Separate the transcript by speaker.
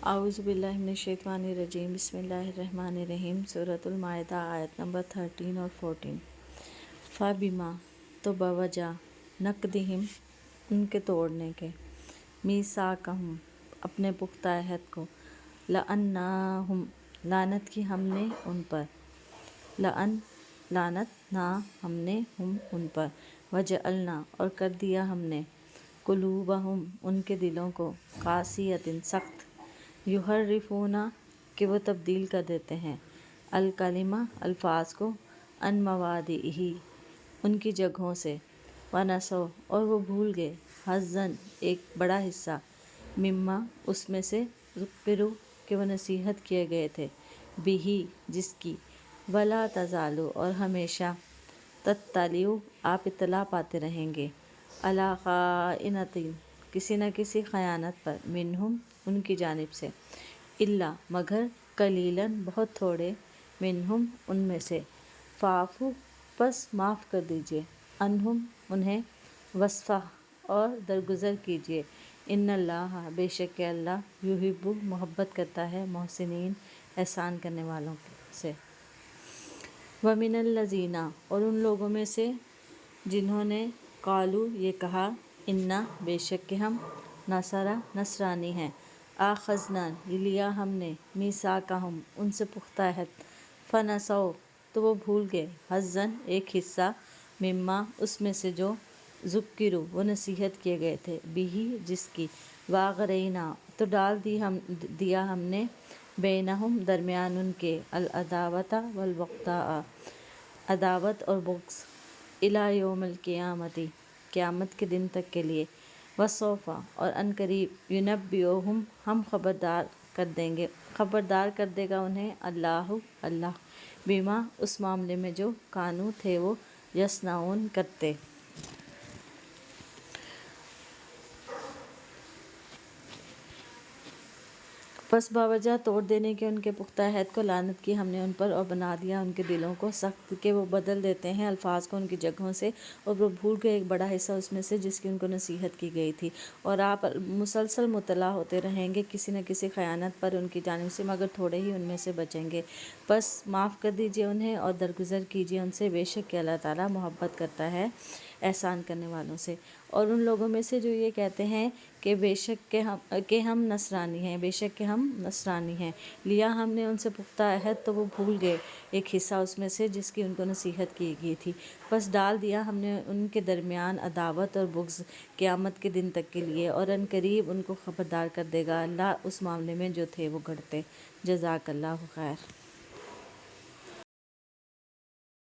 Speaker 1: اعوذ باللہ من الشیطان الرجیم بسم اللہ الرحمن الرحیم سورۃ المائدہ آیت نمبر 13 اور 14۔ فَبِمَا تو بوجہ نقدہم ان کے توڑنے کے، میثاقہم اپنے پختہ عہد کو، لعناہم لعنت کی ہم نے ان پر، لعنت نہ ہم نے ان پر، وجعلنا اور کر دیا ہم نے، قلوبہم ان کے دلوں کو، قاسیۃ سخت، یحرفون کہ وہ تبدیل کر دیتے ہیں، الکلمہ الفاظ کو، عن مواضعہ ان کی جگہوں سے، ونسوا اور وہ بھول گئے، حظًا ایک بڑا حصہ، مما اس میں سے، ذکروا کہ وہ نصیحت کیے گئے تھے، بہ جس کی، ولا تزالوا اور ہمیشہ، تطلع آپ اطلاع پاتے رہیں گے، علی خائنۃ کسی نہ کسی خیانت پر، منہم ان کی جانب سے، الا مگر، قلیلاً بہت تھوڑے، منہم ان میں سے، فاعفوا پس معاف کر دیجیے، عنہم انہیں، واصفحوا اور درگزر کیجیے، ان اللہ بے شک کہ اللہ، یحب محبت کرتا ہے، محسنین احسان کرنے والوں سے۔ ومن الذین اور ان لوگوں میں سے جنہوں نے، قالوا یہ کہا، انا بے شک کہ ہم، نصارا نصرانی ہیں، اخذنا لیا ہم نے، میثاقہم ان سے پختہ عہد، فنسوا تو وہ بھول گئے، حظًا ایک حصہ، مما اس میں سے جو، ذکروا وہ نصیحت کیے گئے تھے، بہ جس کی، واغرینا تو ڈال دیا ہم نے، بینہم درمیان ان کے، العداوۃ والبغضاء عداوت اور بغض، الی یوم القیامۃ قیامت کے دن تک کے لیے، وسوف اور عن قریب، ینبئہم ہم خبردار کر دے گا انہیں، اللہ بما اس معاملے میں جو، کانوا تھے وہ، یصنعون کرتے۔ پس باوجہ توڑ دینے کے ان کے پختہ عہد کو، لعنت کی ہم نے ان پر، اور بنا دیا ان کے دلوں کو سخت کہ وہ بدل دیتے ہیں الفاظ کو ان کی جگہوں سے، اور وہ بھول گئے ایک بڑا حصہ اس میں سے جس کی ان کو نصیحت کی گئی تھی، اور آپ مسلسل مطلع ہوتے رہیں گے کسی نہ کسی خیانت پر ان کی جانب سے، مگر تھوڑے ہی ان میں سے بچیں گے، بس معاف کر دیجیے انہیں اور درگزر کیجیے ان سے، بے شک کہ اللہ تعالیٰ محبت کرتا ہے احسان کرنے والوں سے۔ اور ان لوگوں میں سے جو یہ کہتے ہیں کہ بے شک کہ ہم نصرانی ہیں، بے شک کہ ہم نصرانی ہیں، لیا ہم نے ان سے پختہ عہد تو وہ بھول گئے ایک حصہ اس میں سے جس کی ان کو نصیحت کی گئی تھی، بس ڈال دیا ہم نے ان کے درمیان عداوت اور بغض قیامت کے دن تک کے لیے، اور عن قریب ان کو خبردار کر دے گا اللہ اس معاملے میں جو تھے وہ گھڑتے۔ جزاک اللہ خیر۔